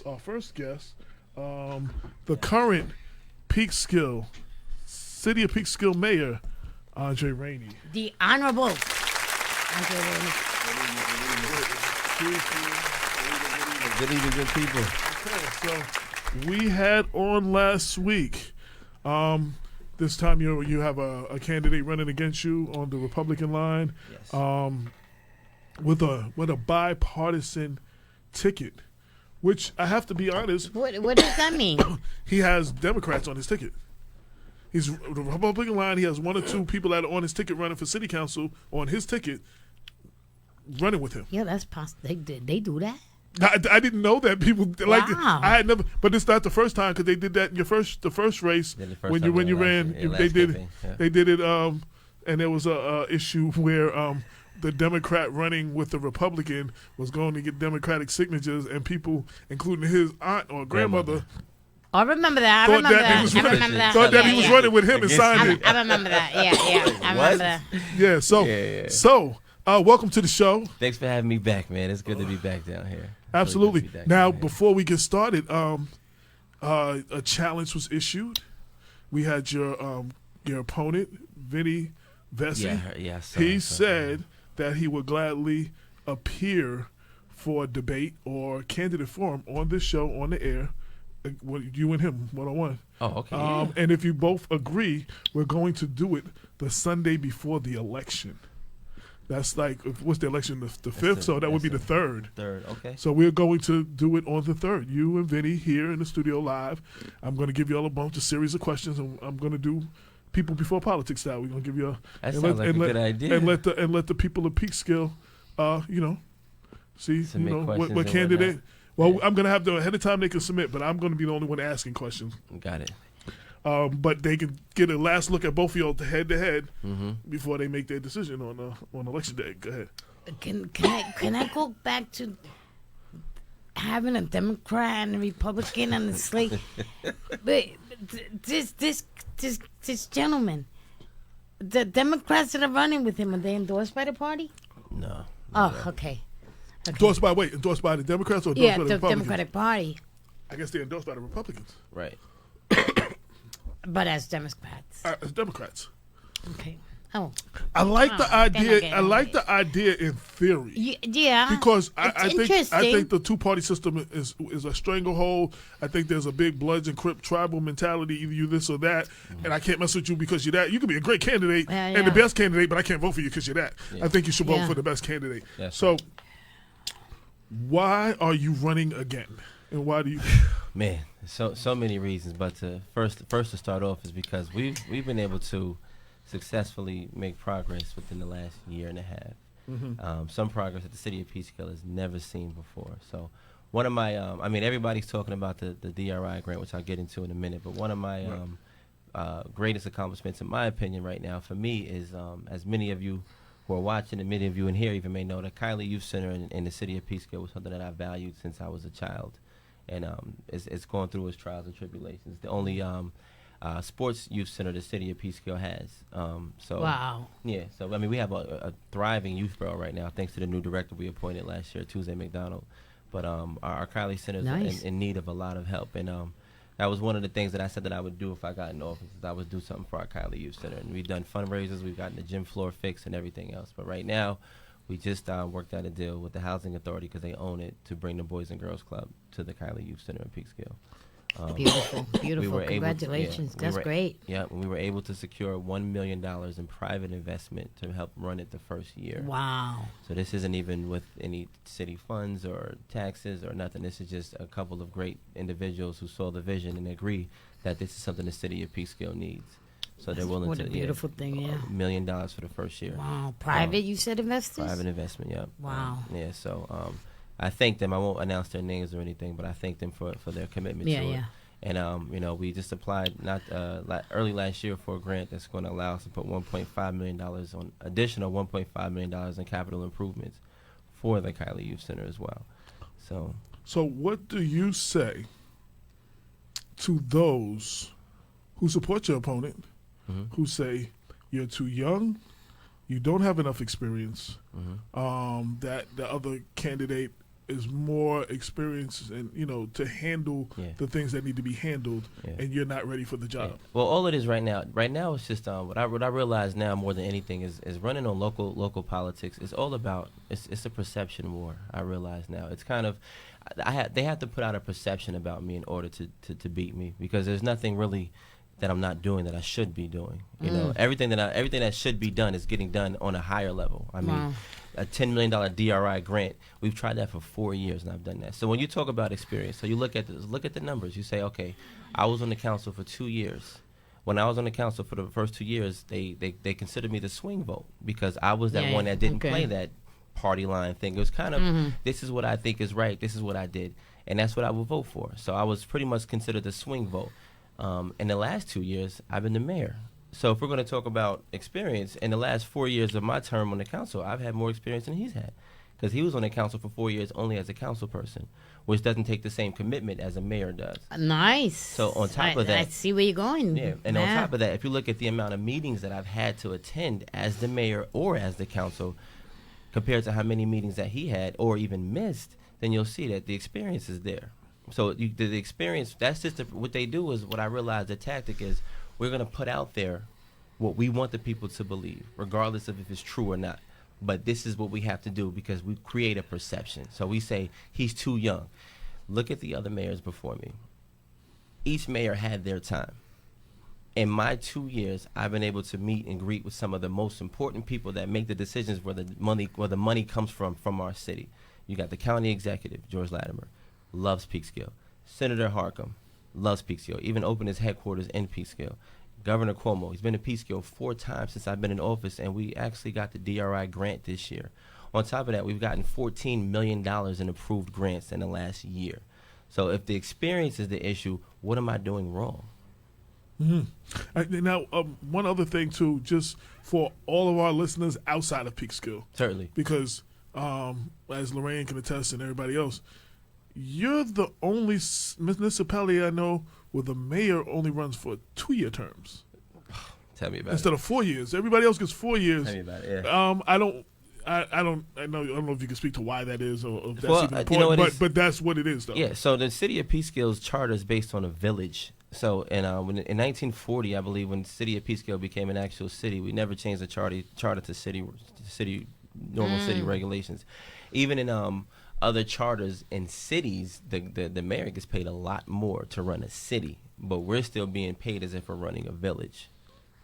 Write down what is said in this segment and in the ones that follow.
our first guest, the current Peekskill, City of Peekskill Mayor, Andre Rainey. The Honorable Andre Rainey. Good evening, good people. Okay, so we had on last week. This time you have a candidate running against you on the Republican line. Yes. With a bipartisan ticket, which I have to be honest. What does that mean? He has Democrats on his ticket. He's the Republican line. He has one or two people that are on his ticket running for city council on his ticket, running with him. Yeah, that's possible. They do that. I didn't know that people like. Wow. I had never, but it's not the first time because they did that in the first race when you ran. They did it. And there was a issue where the Democrat running with the Republican was going to get Democratic signatures, and people, including his aunt or grandmother. I remember that. I remember that. Thought that he was running with him and signed it. I remember that. Yeah. I remember that. Yeah. So, welcome to the show. Thanks for having me back, man. It's good to be back down here. Absolutely. Now, before we get started, a challenge was issued. We had your opponent, Vinny Vesey. He said that he would gladly appear for a debate or candidate forum on this show on the air. You and him, one-on-one. Oh, okay. And if you both agree, we're going to do it the Sunday before the election. That's like, what's the election, the 5th? So that would be the 3rd. Okay. So we're going to do it on the 3rd. You and Vinny here in the studio live. I'm going to give you all a bunch of series of questions, and I'm going to do people before politics style. We're going to give you that sounds like a good idea. And let the people of Peekskill, see, what candidate. Well, I'm going to have ahead of time they can submit, but I'm going to be the only one asking questions. Got it. But they can get a last look at both of y'all head to head before they make their decision on election day. Go ahead. Can I go back to having a Democrat and a Republican on the slate? But this gentleman, the Democrats that are running with him, are they endorsed by the party? No. Oh, okay. Endorsed by the Democrats or endorsed by the Republicans? Democratic Party. I guess they're endorsed by the Republicans. Right. But as Democrats. As Democrats. Okay. Oh. I like the idea. I like the idea in theory. Yeah. Because I think the two-party system is a stranglehold. I think there's a big Bloods and Crip tribal mentality. Either you this or that, and I can't mess with you because you're that. You could be a great candidate and the best candidate, but I can't vote for you because you're that. Yeah. I think you should vote for the best candidate. That's so, right. Why are you running again? And why do you? Man, so many reasons. But first to start off is because we've been able to successfully make progress within the last year and a half. Mm-hmm. Some progress that the city of Peekskill has never seen before. So one of my, everybody's talking about the DRI grant, which I'll get into in a minute. But one of my greatest accomplishments, in my opinion, right now for me is, as many of you who are watching and many of you in here even may know, the Kylie Youth Center in the city of Peekskill was something that I valued since I was a child. And it's going through its trials and tribulations. The only sports youth center the city of Peekskill has. Wow. Yeah. So we have a thriving youth borough right now, thanks to the new director we appointed last year, Tuesday McDonald. But our Kylie Center is in need of a lot of help, and that was one of the things that I said that I would do if I got in office. Is I would do something for our Kylie Youth Center, and we've done fundraisers, we've gotten the gym floor fixed, and everything else. But right now, we just worked out a deal with the Housing Authority because they own it to bring the Boys and Girls Club to the Kylie Youth Center in Peekskill. Beautiful. Congratulations. That's great. Yeah, we were able to secure $1 million in private investment to help run it the first year. Wow. So this isn't even with any city funds or taxes or nothing. This is just a couple of great individuals who saw the vision and agree that this is something the city of Peekskill needs. So they're willing to. What a beautiful thing, yeah. $1 million for the first year. Wow. Private, you said investors? Private investment, yeah. Wow. Yeah, so I thank them. I won't announce their names or anything, but I thank them for their commitment to it. And we just applied early last year for a grant that's going to allow us to put $1.5 million on additional $1.5 million in capital improvements for the Kylie Youth Center as well. So what do you say to those who support your opponent, who say you're too young, you don't have enough experience, that the other candidate is more experience and to handle the things that need to be handled, and you're not ready for the job. Well, all it is right now it's just what I realize now more than anything is running on local politics. It's all about it's a perception war. I realize now it's kind of they have to put out a perception about me in order to beat me, because there's nothing really that I'm not doing that I should be doing. Everything that should be done is getting done on a higher level. I mean, a $10 million DRI grant, we've tried that for 4 years, and I've done that. So when you talk about experience, so you look at the numbers. You say, okay, I was on the council for 2 years. When I was on the council for the first 2 years, they considered me the swing vote, because I was that one that didn't play that party line thing. It was kind of, this is what I think is right, this is what I did, and that's what I would vote for. So I was pretty much considered the swing vote. In the last 2 years, I've been the mayor. So if we're going to talk about experience, in the last 4 years of my term on the council, I've had more experience than he's had, because he was on the council for 4 years only as a council person, which doesn't take the same commitment as a mayor does. Nice. So on top of that, I see where you're going. Yeah, and on top of that, if you look at the amount of meetings that I've had to attend as the mayor or as the council, compared to how many meetings that he had or even missed, then you'll see that the experience is there. So the experience, that's just what they do is, what I realize the tactic is, we're going to put out there what we want the people to believe, regardless of if it's true or not. But this is what we have to do, because we create a perception. So we say, he's too young. Look at the other mayors before me. Each mayor had their time. In my 2 years, I've been able to meet and greet with some of the most important people that make the decisions where the money comes from our city. You got the county executive, George Latimer, loves Peekskill. Senator Harcum loves Peekskill, even opened his headquarters in Peekskill. Governor Cuomo, he's been to Peekskill 4 times since I've been in office, and we actually got the DRI grant this year. On top of that, we've gotten $14 million in approved grants in the last year. So if the experience is the issue, what am I doing wrong? Now, one other thing, too, just for all of our listeners outside of Peekskill. Certainly. Because, as Lorraine can attest and everybody else, you're the only municipality I know where the mayor only runs for 2-year terms. Tell me about Instead of 4 years. Everybody else gets 4 years. Tell me about it, yeah. I don't know if you can speak to why that is, or if that's even important, but that's what it is, though. Yeah, so the city of Peekskill's charter is based on a village. So in 1940, I believe, when the city of Peekskill became an actual city, we never changed the charter to normal city regulations. Even in other charters in cities, the mayor gets paid a lot more to run a city, but we're still being paid as if we're running a village.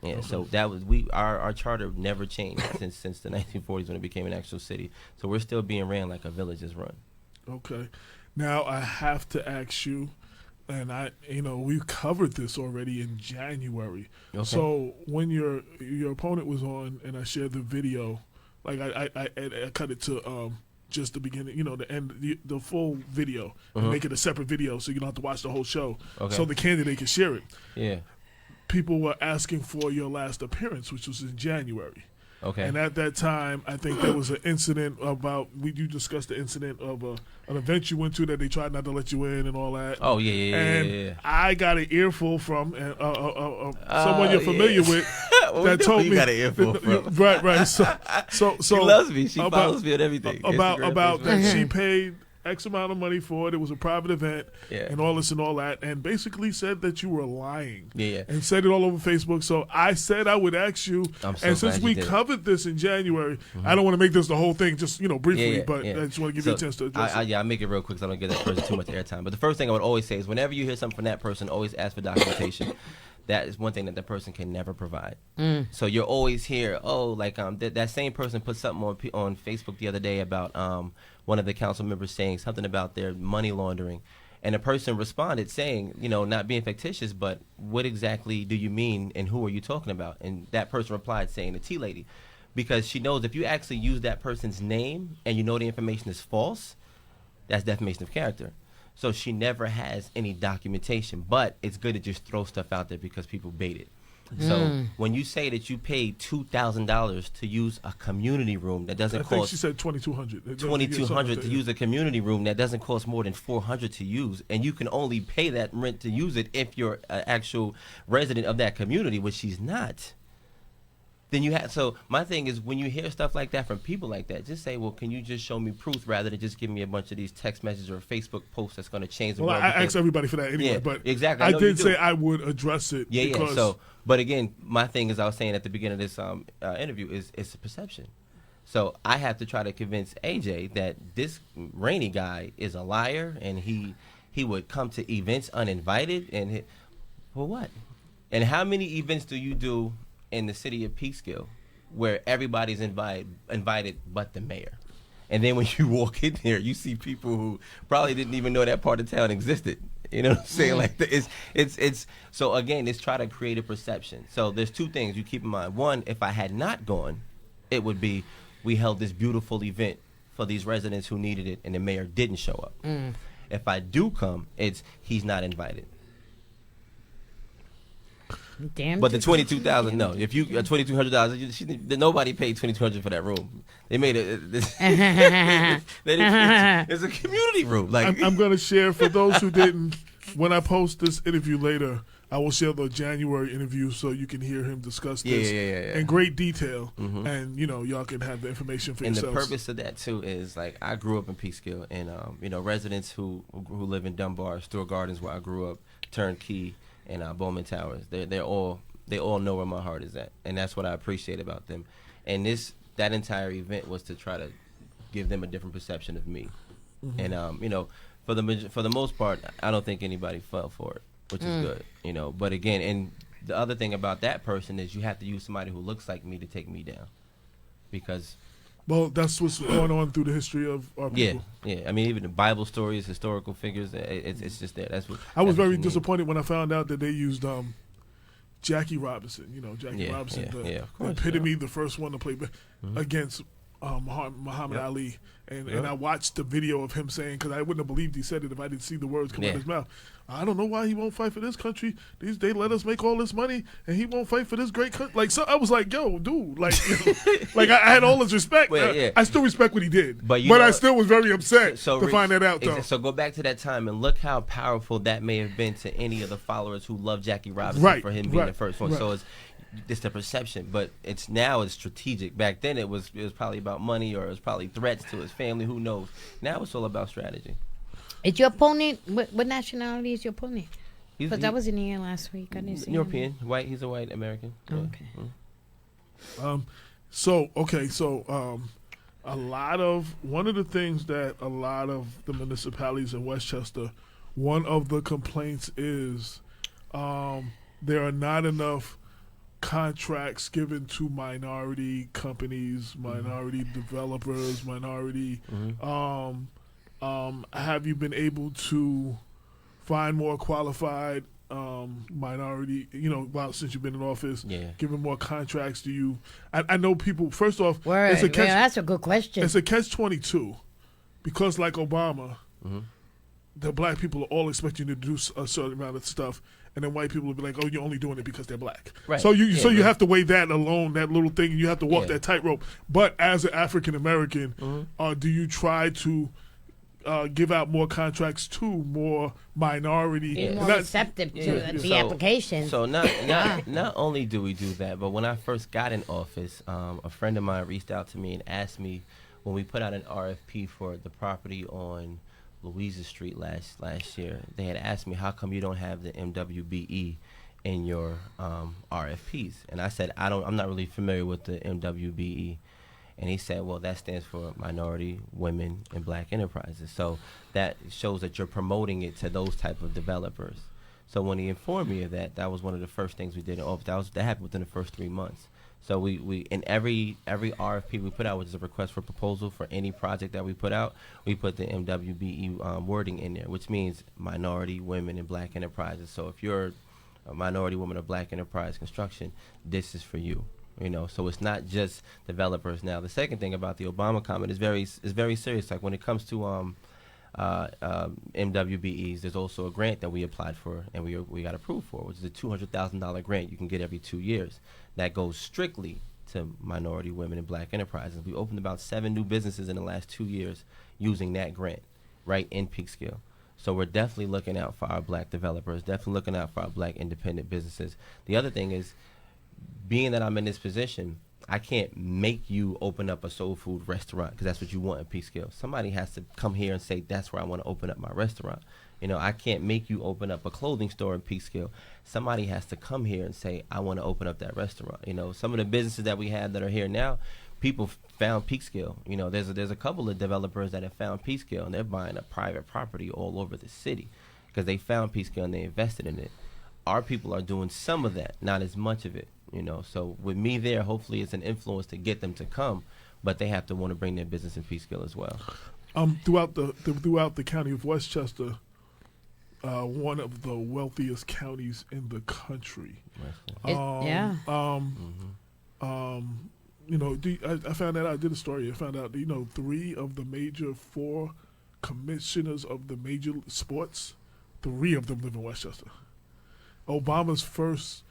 Yeah, so that was our charter never changed since the 1940s when it became an actual city. So we're still being ran like a village is run. Okay, now I have to ask you, and we covered this already in January. Okay. So when your opponent was on, and I shared the video, like I cut it to just the beginning, the end, the full video, and make it a separate video so you don't have to watch the whole show, so the candidate can share it. Yeah. People were asking for your last appearance, which was in January. Okay. And at that time, I think there was an incident about, you discussed the incident of an event you went to that they tried not to let you in and all that. Oh, yeah. And I got an earful from someone you're familiar with that told me. You got an earful from. Right. So she loves me. She follows me on everything. About that she paid X amount of money for it. It was a private event, and all this and all that, and basically said that you were lying. Yeah. And said it all over Facebook. So I said I would ask you, and since we covered this in January, I don't want to make this the whole thing, just briefly, but I just want to give you a chance to address it. I'll make it real quick, so I don't give that person too much airtime. But the first thing I would always say is, whenever you hear something from that person, always ask for documentation. That is one thing that the person can never provide. So you're always here. That same person put something on Facebook the other day about one of the council members saying something about their money laundering, and a person responded saying, not being fictitious, but what exactly do you mean, and who are you talking about? And that person replied saying the tea lady, because she knows if you actually use that person's name and the information is false, that's defamation of character. So she never has any documentation, but it's good to just throw stuff out there because people bait it. So when you say that you paid $2,000 to use a community room that doesn't cost, I think she said $2,200. $2,200 to use a community room that doesn't cost more than $400 to use, and you can only pay that rent to use it if you're an actual resident of that community, which she's not. then you have. So my thing is, when you hear stuff like that from people like that, just say, well, can you just show me proof rather than just give me a bunch of these text messages or Facebook posts that's going to change the world. I asked everybody for that anyway, yeah, but exactly. I did say I would address it. Yeah, because So, but again, my thing is, I was saying at the beginning of this interview is it's a perception. So I have to try to convince AJ that this Rainey guy is a liar, and he would come to events uninvited, and for what? And how many events do you do in the city of Peekskill where everybody's invited but the mayor? And then when you walk in there, you see people who probably didn't even know that part of town existed. You know what I'm saying? Like it's so again, it's try to create a perception. So there's two things you keep in mind. One, if I had not gone, it would be we held this beautiful event for these residents who needed it, and the mayor didn't show up. If I do come, it's he's not invited. Damn. But the $22,000, no. If you $2,200, nobody paid $2,200 for that room. They made it. It's a community room. Like I'm going to share for those who didn't. When I post this interview later, I will share the January interview so you can hear him discuss this in great detail, and y'all can have the information for yourselves. And the purpose of that too is like I grew up in Peekskill, and residents who live in Dunbar, Stewart Gardens, where I grew up, Turnkey, and Bowman Towers. They all know where my heart is at, and that's what I appreciate about them. And that entire event was to try to give them a different perception of me, and for the most part, I don't think anybody fell for it, which is good, But again, and the other thing about that person is you have to use somebody who looks like me to take me down, because. Well, that's what's going on through the history of our people. Yeah. I mean, even the Bible stories, historical figures, it's just there. I was very disappointed when I found out that they used Jackie Robinson. Jackie Robinson, the epitome, the first one to play against Muhammad Ali. And I watched the video of him saying, because I wouldn't have believed he said it if I didn't see the words come out of his mouth. I don't know why he won't fight for this country. They let us make all this money, and he won't fight for this great country. Like, so I was like, yo, dude, like, like I had all his respect. I still respect what he did, but I still was very upset to find that out. Though. So go back to that time and look how powerful that may have been to any of the followers who loved Jackie Robinson for him being the first one. So it's the perception, but it's strategic. Back then it was probably about money, or it was probably threats to his family. Who knows? Now it's all about strategy. Is your opponent, what nationality is your opponent? Because I was in here last week. I didn't see European, white. He's a white American. Okay. So one of the things that a lot of the municipalities in Westchester, one of the complaints is there are not enough contracts given to minority companies, minority developers, minority. Have you been able to find more qualified minority, since you've been in office, giving more contracts? Do you? I know people. First off, that's a good question. It's a catch-22, because like Obama, the black people are all expecting you to do a certain amount of stuff, and then white people will be like, "Oh, you're only doing it because they're black." Right. So you have to weigh that alone, that little thing, and you have to walk that tightrope. But as an African American, do you try to give out more contracts to more minority, more receptive to the application? So not only do we do that, but when I first got in office, a friend of mine reached out to me and asked me, when we put out an RFP for the property on Louisa Street last year, they had asked me, how come you don't have the MWBE in your RFPs? And I said, I'm not really familiar with the MWBE. And he said, well, that stands for Minority, Women, and Black Enterprises. So that shows that you're promoting it to those type of developers. So when he informed me of that, that was one of the first things we did in office. That happened within the first 3 months. So we in every RFP we put out, which is a request for proposal for any project that we put out, we put the MWBE wording in there, which means Minority, Women, and Black Enterprises. So if you're a minority, woman, or Black enterprise construction, this is for you. So it's not just developers. Now, the second thing about the Obama comment is very serious. Like when it comes to MWBEs, there's also a grant that we applied for and we got approved for, which is a $200,000 grant you can get every 2 years. That goes strictly to minority, women, and Black enterprises. We opened about 7 new businesses in the last 2 years using that grant, right in Peekskill. So we're definitely looking out for our Black developers, definitely looking out for our Black independent businesses. The other thing is, being that I'm in this position, I can't make you open up a soul food restaurant because that's what you want in Peekskill. Somebody has to come here and say, that's where I want to open up my restaurant. You know, I can't make you open up a clothing store in Peekskill. Somebody has to come here and say, I want to open up that restaurant. You know, some of the businesses that we have that are here now, people found Peekskill. You know, there's a couple of developers that have found Peekskill, and they're buying a private property all over the city because they found Peekskill and they invested in it. Our people are doing some of that, not as much of it. You know, so with me there, hopefully it's an influence to get them to come, but they have to want to bring their business in Peekskill as well. Throughout the county of Westchester, one of the wealthiest counties in the country. You know, I found out, I did a story, I found out, you know, 3 of the major 4 commissioners of the major sports, 3 of them live in Westchester. Obama's first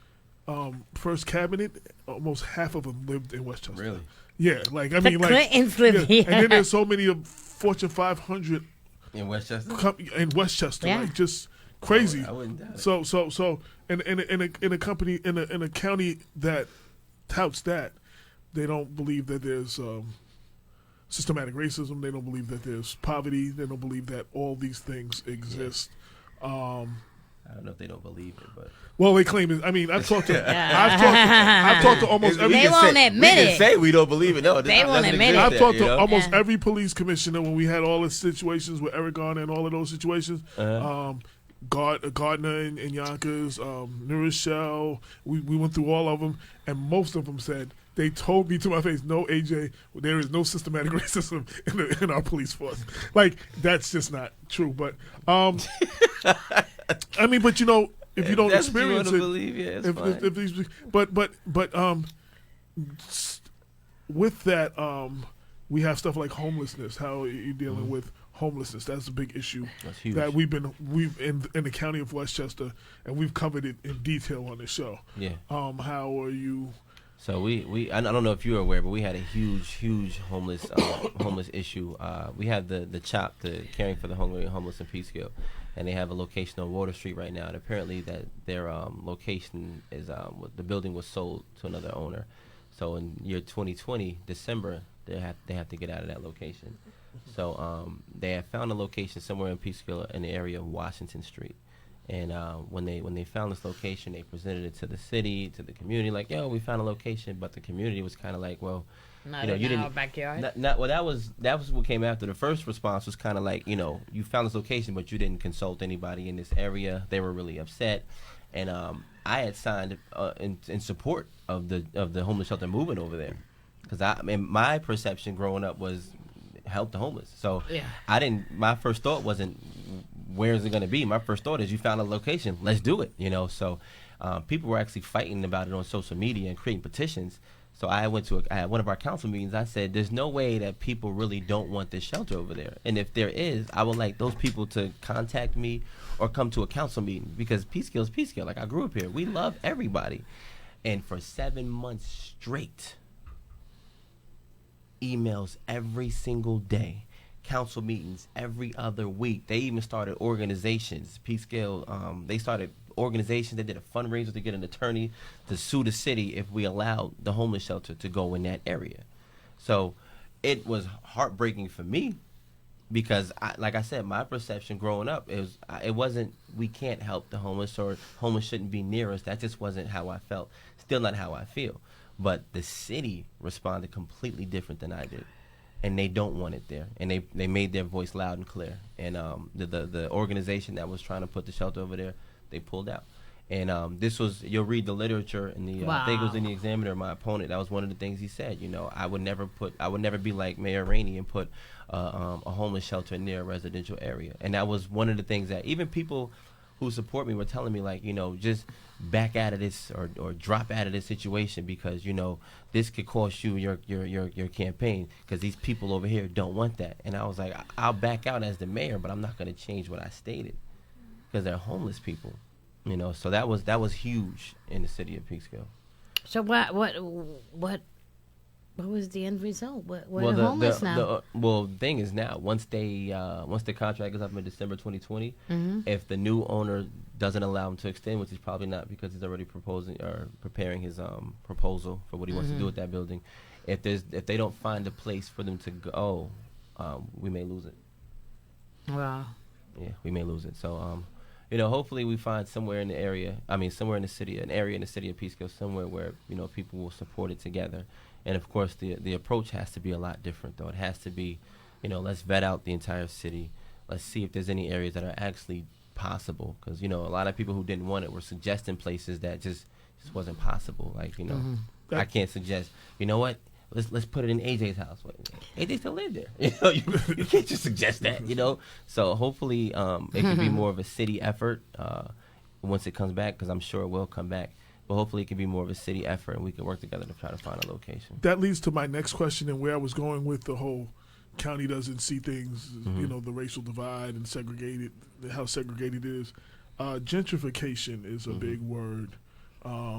cabinet, almost half of them lived in Westchester. Really? Yeah, like, I mean, like, Clintons live here. And then there's so many of Fortune 500 in Westchester. Yeah. Like, just crazy. I wouldn't doubt it. So, in a company in a county that touts that, they don't believe that there's systematic racism. They don't believe that there's poverty. They don't believe that all these things exist. Yeah. I don't know if they don't believe it, but well, they claim it. I mean, I've talked to I've talked to almost every. They won't admit it. We can say we don't believe it. No, they won't admit it. I've talked to almost every police commissioner when we had all the situations with Eric Garner and all of those situations. Gardner in Yonkers, New Rochelle. We went through all of them, and most of them said, they told me to my face, no, AJ, there is no systematic racism in our police force. Like, that's just not true. But I mean, but you know, if you don't experience it, with that, we have stuff like homelessness. How are you dealing with homelessness? That's a big issue that we've in the county of Westchester, and we've covered it in detail on the show. Yeah. How are you? So we I don't know if you're aware, but we had a huge homeless issue. We have the CHOP, the Caring for the Hungry and Homeless in Peekskill, and they have a location on Water Street right now. And apparently that their location is the building was sold to another owner. So in year 2020, December, they have to get out of that location. So they have found a location somewhere in Peekskill in the area of Washington Street. And when they found this location, they presented it to the city, to the community, like, yo, we found a location. But the community was kind of like, well, you didn't. Our backyard. Well, that was what came after. The first response was kind of like, you found this location, but you didn't consult anybody in this area. They were really upset, and I had signed in support of the homeless shelter movement over there, because my perception growing up was help the homeless. So I didn't. My first thought wasn't, where is it going to be? My first thought is, you found a location, let's do it. So people were actually fighting about it on social media and creating petitions. So I went to one of our council meetings. I said, there's no way that people really don't want this shelter over there. And if there is, I would like those people to contact me or come to a council meeting, because Peekskill is Peekskill. Like, I grew up here. We love everybody. And for 7 months straight, emails every single day, council meetings every other week. They even started organizations. Peekskill, they started organizations. They did a fundraiser to get an attorney to sue the city if we allowed the homeless shelter to go in that area. So it was heartbreaking for me, because like I said, my perception growing up, it wasn't, we can't help the homeless, or homeless shouldn't be near us. That just wasn't how I felt. Still not how I feel. But the city responded completely different than I did. And they don't want it there, and they made their voice loud and clear. And the organization that was trying to put the shelter over there, they pulled out. And this was, you'll read the literature in the I think it was in the Examiner. My opponent, that was one of the things he said. I would never be like Mayor Rainey and put a homeless shelter near a residential area. And that was one of the things that even people who support me were telling me, like, just back out of this, or drop out of this situation, because this could cost you your campaign, because these people over here don't want that. And I was like, I'll back out as the mayor, but I'm not going to change what I stated, because they're homeless people. So that was huge in the city of Peekskill. So what was the end result? What are homeless now? The thing is, now once the contract is up in December 2020, if the new owner doesn't allow him to extend, which is probably not because he's already proposing or preparing his proposal for what he wants to do with that building. If they don't find a place for them to go, we may lose it. Wow. Yeah, we may lose it. So, hopefully we find somewhere in the area. I mean, somewhere in the city, an area in the city of Peekskill, somewhere where people will support it together. And of course, the approach has to be a lot different, though. It has to be, let's vet out the entire city. Let's see if there's any areas that are actually possible, because a lot of people who didn't want it were suggesting places that just wasn't possible. Like I can't suggest. You know what? Let's put it in AJ's house. AJ still live there. You can't just suggest that. So hopefully it can be more of a city effort once it comes back, because I'm sure it will come back. But hopefully it can be more of a city effort, and we can work together to try to find a location. That leads to my next question, and where I was going with the whole county doesn't see things, the racial divide and how segregated it is. Gentrification is a big word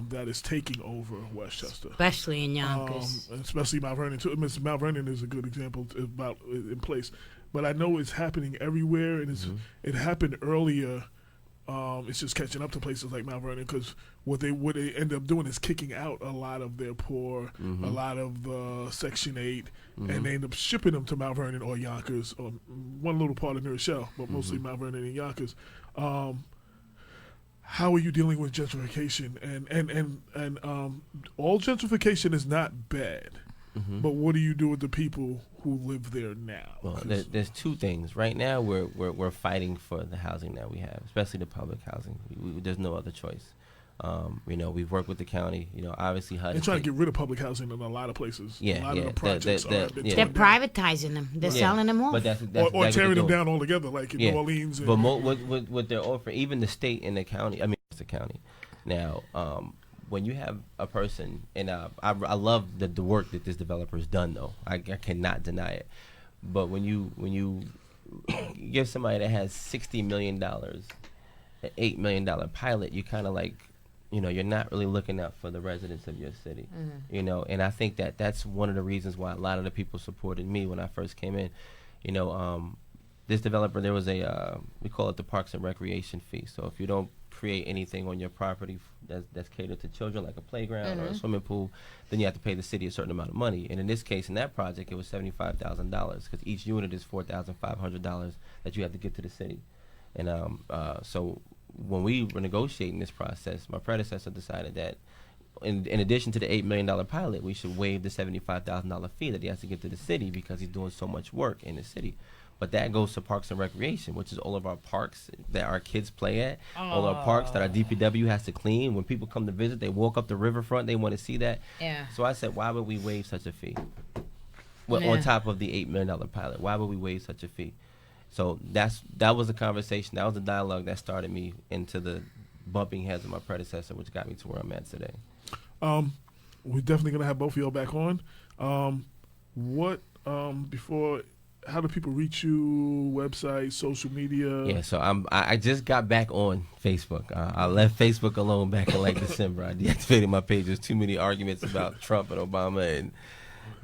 that is taking over Westchester. Especially in Yonkers. Especially Mount Vernon, too. Mount Vernon is a good example in place. But I know it's happening everywhere, and it happened earlier. It's just catching up to places like Mount Vernon, because what they end up doing is kicking out a lot of their poor, a lot of the Section 8, and they end up shipping them to Mount Vernon or Yonkers, or one little part of New Rochelle, but mostly Mount Vernon and Yonkers. How are you dealing with gentrification? And all gentrification is not bad, but what do you do with the people who live there now? Well, there's two things. Right now, we're fighting for the housing that we have, especially the public housing. There's no other choice. We've worked with the county. Obviously, HUD. They're trying to get rid of public housing in a lot of places. Yeah, a lot of the projects they're privatizing them. They're selling them off. But that's or tearing them down altogether, like in New Orleans. But what they're offering, even the state and the county. I mean, it's the county. Now, when you have a person, and I love the work that this developer's done, though. I cannot deny it. But when you give somebody that has $60 million, an $8 million pilot, you kind of like, you're not really looking out for the residents of your city, and I think that's one of the reasons why a lot of the people supported me when I first came in. This developer, there was we call it the Parks and Recreation fee. So if you don't create anything on your property that's catered to children, like a playground or a swimming pool, then you have to pay the city a certain amount of money. And in this case, in that project, it was $75,000, because each unit is $4,500 that you have to get to the city. And so when we were negotiating this process, my predecessor decided that in addition to the $8 million pilot, we should waive the $75,000 fee that he has to give to the city, because he's doing so much work in the city. But that goes to Parks and Recreation, which is all of our parks that our kids play at, all our parks that our DPW has to clean. When people come to visit, they walk up the riverfront, they want to see that. Yeah. So I said, why would we waive such a fee? Well, on top of the $8 million pilot, why would we waive such a fee? So that was a conversation, that was a dialogue that started me into the bumping heads of my predecessor, which got me to where I'm at today. We're definitely going to have both of y'all back on. How do people reach you? Website, social media? Yeah, so I just got back on Facebook. I left Facebook alone back in December. I deactivated my page. There's too many arguments about Trump and Obama and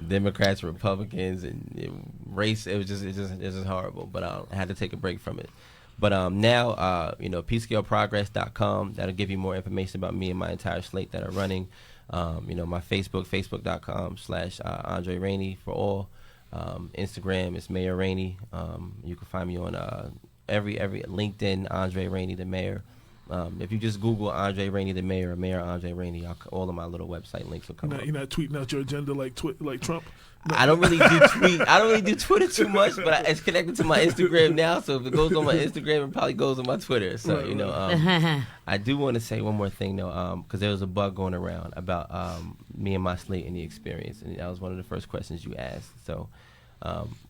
Democrats, Republicans, and race. It's just horrible. But I had to take a break from it. But now, PScaleProgress.com. That'll give you more information about me and my entire slate that are running. My Facebook.com/Andre Rainey for all. Instagram is Mayor Rainey. You can find me on every LinkedIn, Andre Rainey the Mayor. If you just Google Andre Rainey the Mayor or Mayor Andre Rainey, all of my little website links will come up. You're not tweeting out your agenda like Trump? No. I don't really do I don't really do Twitter too much, but it's connected to my Instagram now. So if it goes on my Instagram, it probably goes on my Twitter. So I do want to say one more thing though, because there was a bug going around about me and my slate and the experience, and that was one of the first questions you asked. So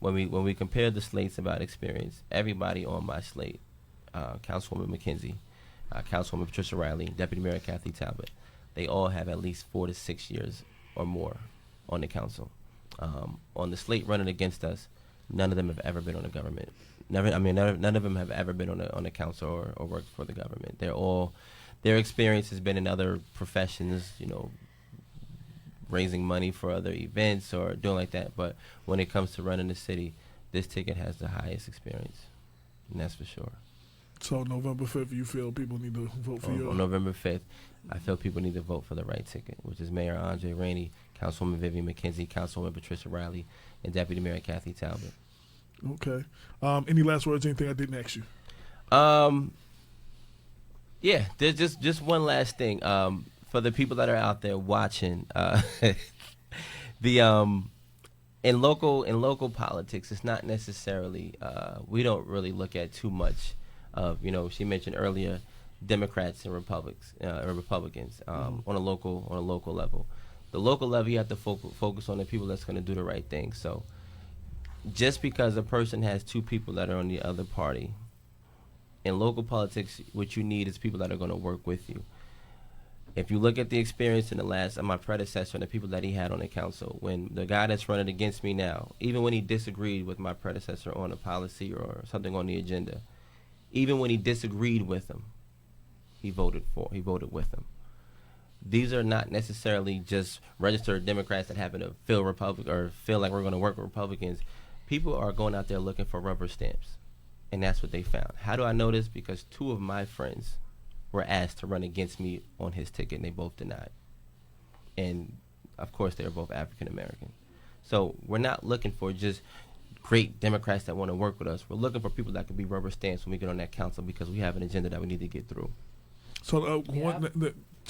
when we compared the slates about experience, everybody on my slate, Councilwoman McKenzie, Councilwoman Patricia Riley, Deputy Mayor Kathy Talbot, they all have at least 4 to 6 years or more on the council. On the slate running against us, none of them have ever been on the government. None of them have ever been on the council or worked for the government. Their experience has been in other professions, raising money for other events or doing like that. But when it comes to running the city, this ticket has the highest experience, and that's for sure. So November 5th, you feel people need to vote for you? On November 5th, I feel people need to vote for the right ticket, which is Mayor Andre Rainey, Councilwoman Vivian McKenzie, Councilwoman Patricia Riley, and Deputy Mayor Kathy Talbot. Okay. Any last words? Anything I didn't ask you? Yeah, there's just one last thing. For the people that are out there watching, in local politics, it's not necessarily we don't really look at too much of, she mentioned earlier, Democrats and Republicans on a local level. The local level, you have to focus on the people that's going to do the right thing. So just because a person has two people that are on the other party, in local politics, what you need is people that are going to work with you. If you look at the experience in the last of my predecessor and the people that he had on the council, when the guy that's running against me now, even when he disagreed with my predecessor on a policy or something on the agenda, even when he disagreed with him, he voted with him. These are not necessarily just registered Democrats that happen to feel like we're going to work with Republicans. People are going out there looking for rubber stamps, and that's what they found. How do I know this? Because two of my friends were asked to run against me on his ticket, and they both denied. And, of course, they're both African American. So we're not looking for just great Democrats that want to work with us. We're looking for people that can be rubber stamps when we get on that council because we have an agenda that we need to get through. So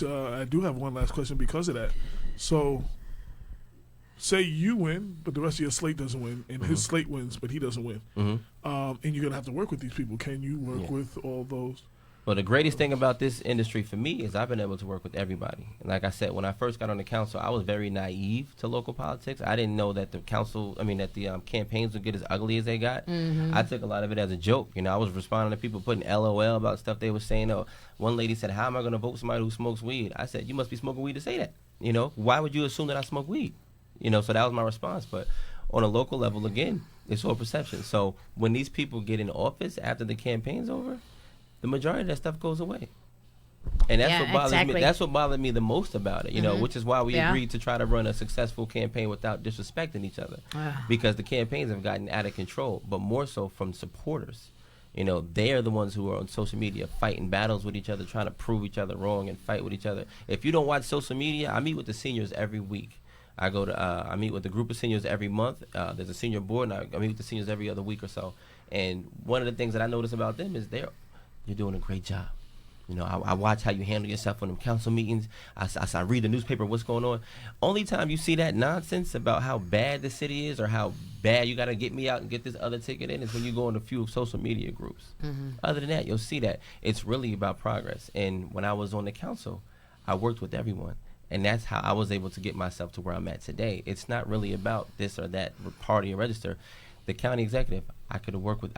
I do have one last question because of that. So say you win, but the rest of your slate doesn't win, and his slate wins, but he doesn't win. And you're going to have to work with these people. Can you work with all those? Well, the greatest thing about this industry for me is I've been able to work with everybody. And like I said, when I first got on the council, I was very naive to local politics. I didn't know that the campaigns would get as ugly as they got. I took a lot of it as a joke. I was responding to people putting LOL about stuff they were saying. Oh, one lady said, "How am I going to vote for somebody who smokes weed?" I said, "You must be smoking weed to say that. Why would you assume that I smoke weed?" So that was my response. But on a local level, again, it's all perception. So when these people get in office after the campaign's over, the majority of that stuff goes away. And that's what bothers me. That's what bothered me the most about it, which is why we agreed to try to run a successful campaign without disrespecting each other. Because the campaigns have gotten out of control, but more so from supporters. They are the ones who are on social media fighting battles with each other, trying to prove each other wrong and fight with each other. If you don't watch social media, I meet with the seniors every week. I meet with a group of seniors every month. There's a senior board, and I meet with the seniors every other week or so. And one of the things that I notice about them is you're doing a great job. I watch how you handle yourself on them council meetings. I read the newspaper, what's going on. Only time you see that nonsense about how bad the city is or how bad you got to get me out and get this other ticket in is when you go in a few social media groups. Other than that, you'll see that it's really about progress. And when I was on the council, I worked with everyone. And that's how I was able to get myself to where I'm at today. It's not really about this or that party or register. The county executive, I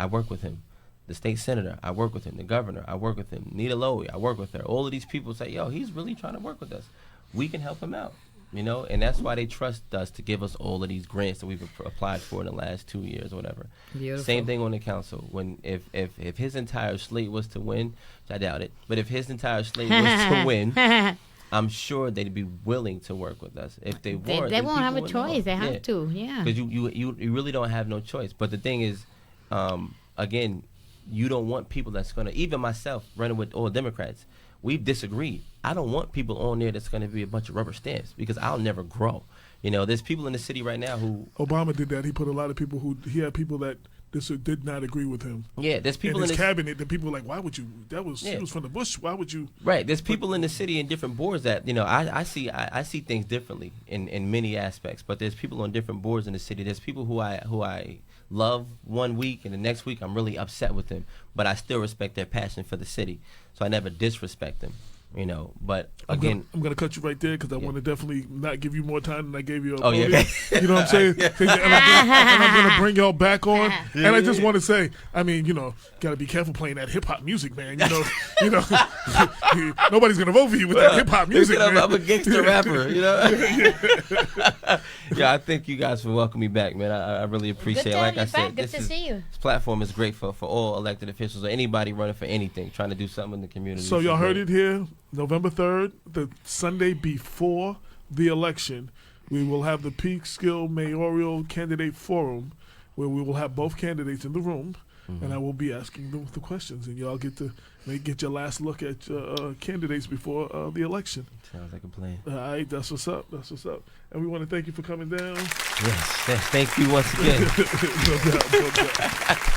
work with him. The state senator, I work with him. The governor, I work with him. Nita Lowy, I work with her. All of these people say, yo, he's really trying to work with us. We can help him out, and that's why they trust us to give us all of these grants that we've applied for in the last 2 years or whatever. Beautiful. Same thing on the council. When if his entire slate was to win, which I doubt it, but if his entire slate was to win, I'm sure they'd be willing to work with us. If they weren't, they won't have a choice. They have to, because you really don't have no choice. But the thing is, again, you don't want people that's going to, even myself running with all Democrats, we've disagreed. I don't want people on there that's going to be a bunch of rubber stamps because I'll never grow. There's people in the city right now who... Obama did that. He put a lot of people he had people that did not agree with him. Yeah, there's people in his cabinet that people were like, why would you? He was from the Bush. Why would you? Right. There's people in the city in different boards that, I see things differently in many aspects, but there's people on different boards in the city. There's people who I love one week and the next week I'm really upset with them, but I still respect their passion for the city. So I never disrespect them. But again, I'm gonna cut you right there because I want to definitely not give you more time than I gave you. Oh yeah, you know what I'm saying? And I'm gonna bring y'all back on. And I just want to say, gotta be careful playing that hip hop music, man. Nobody's gonna vote for you with that hip hop music. Man. I'm a gangster rapper, Yeah, I thank you guys for welcoming me back, man. I really appreciate it. Like I said, good to see you. This platform is great for all elected officials or anybody running for anything, trying to do something in the community. So y'all heard it here. November 3rd, the Sunday before the election, we will have the Peekskill Mayoral Candidate Forum where we will have both candidates in the room. and I will be asking them the questions, and y'all get to get your last look at candidates before the election. Sounds like a plan. All right, that's what's up. And we want to thank you for coming down. Yes, thank you once again. No doubt.